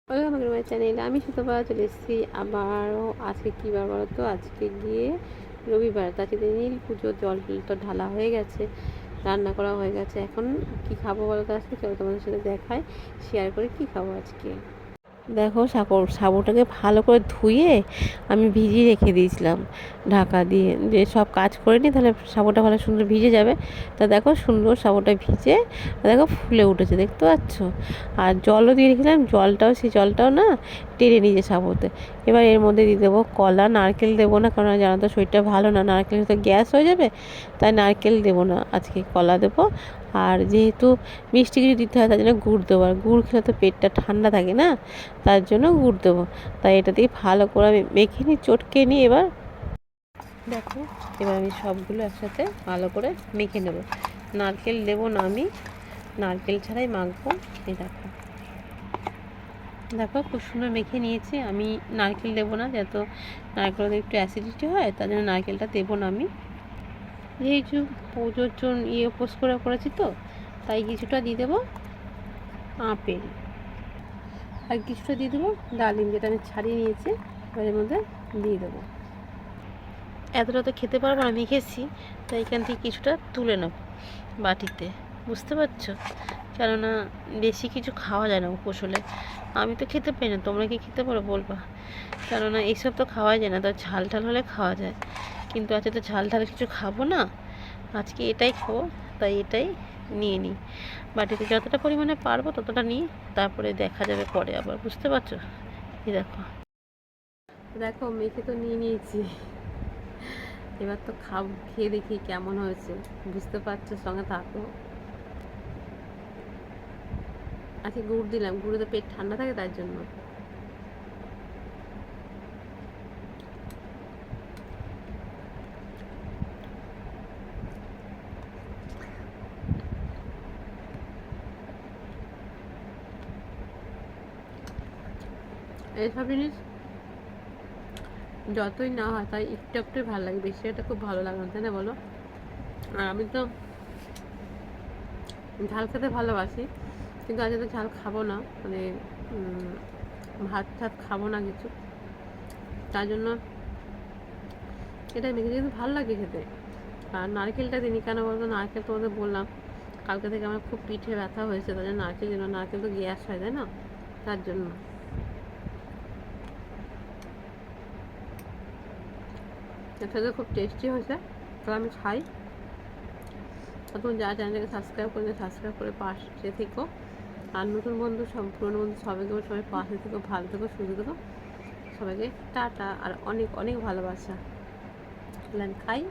Welcome to my channel. আমি সুতপা চলে এসেছি আবারও। আজকে কী বার বলো তো? আজকে গিয়ে রবিবার, তার নীল পুজো জল তো ঢালা হয়ে গেছে, রান্না করা হয়ে গেছে। এখন কি খাবো বলো তো? আজকে চলো তোমাদের সাথে দেখাই, শেয়ার করে কি খাবো আজকে। দেখো, সাবুটাকে ভালো করে ধুয়ে আমি ভিজিয়ে রেখে দিয়েছিলাম ঢাকা দিয়ে, যে সব কাজ করে নিই তাহলে সাবুটা ভালো সুন্দর ভিজে যাবে। তা দেখো, সুন্দর সাবুটা ভিজে দেখো ফুলে উঠেছে, দেখতে পাচ্ছ। আর জলও দিয়ে রেখেছিলাম, সেই জলটাও না টেনে নিয়েছে সাবুতে। এবার এর মধ্যে দিয়ে দেবো কলা, নারকেল দেবো না, কারণ জানো তো শরীরটা ভালো না, নারকেল তো গ্যাস হয়ে যাবে, তাই নারকেল দেবো না আজকে, কলা দেবো। আর যেহেতু মিষ্টি কিছু দিতে হয়, তার জন্য গুড় দেবো। আর গুড় খেলে তো পেটটা ঠান্ডা থাকে না, তার জন্য গুড় দেবো। তাই এটা দিয়ে ভালো করে আমি মেখে নিই, চটকে নিই। এবার দেখো, এবার আমি সবগুলো একসাথে ভালো করে মেখে নেব। নারকেল দেবো না, আমি নারকেল ছাড়াই মাখবো। এই দেখো, দেখো খুব সুন্দর মেখে নিয়েছি। আমি নারকেল দেবো না, যেহেতু নারকেলটা একটু অ্যাসিডিটি হয়, তার জন্য নারকেলটা দেবো না আমি। যেহেতু পুজোর জন্য উপোস করেছি তো, তাই কিছুটা দিয়ে দেবো আপেল, আর কিছুটা দিয়ে দেবো ডালিম, যেটা আমি ছাড়িয়ে নিয়েছি, এর মধ্যে দিয়ে দেবো। এতটা তো খেতে পারবো না, মেখেছি, তাই এখান থেকে কিছুটা তুলে নেব বাটিতে, বুঝতে পারছো? কেননা বেশি কিছু খাওয়া যায় না উপোস হলে। আমি তো খেতে পারি না, তোমরা কি খেতে পারো বলবা? কেননা এইসব তো খাওয়া যায় না, তো ঝাল ঝাল হলে খাওয়া যায়, কিন্তু আজকে তো ঝাল ঝাল কিছু খাবো না, আজকে এটাই খাবো। তাই এটাই নিয়ে নিই বাটিতে, যতটা পরিমাণে পারবো ততটা নিই, তারপরে দেখা যাবে পরে আবার, বুঝতে পারছো? এই দেখো, দেখো মেখে তো নিয়ে নিয়েছি। এবার তো খেয়ে দেখি কেমন হয়েছে, বুঝতে পারছো, সঙ্গে থাকো। আজকে গুড় দিলাম, গুড়ে তো পেট ঠান্ডা থাকে, তার জন্য। এইসব জিনিস যতই না হয়, তাই একটু একটুই ভালো লাগে, বেশি এটা খুব ভালো লাগে না, তাই না বলো? আর আমি তো ঝাল খেতে ভালোবাসি, কিন্তু আজকে তো ঝাল খাবো না, মানে ভাত টাত খাবো না কিছু, তার জন্য এটা মেখে কিন্তু ভালো লাগে খেতে। আর নারকেলটা দিনই কেন বলতো? নারকেল তোমাদের বললাম, কালকে থেকে আমার খুব পিঠে ব্যথা হয়েছে, তার জন্য নারকেল দিন। নারকেল তো গ্যাস হয়, তাই না? তার জন্য এটা তো খুব টেস্টি হয়েছে, তো আমি খাই। তুমি যা চ্যানেলটাকে সাবস্ক্রাইব করে পাশে থেকো। আর নতুন বন্ধু, সব পুরনো বন্ধু, সবাই পাশে থেকো, ভালো থেকো, সুস্থ থেকো। সবাইকে টাটা, আর অনেক অনেক ভালোবাসা। খাই।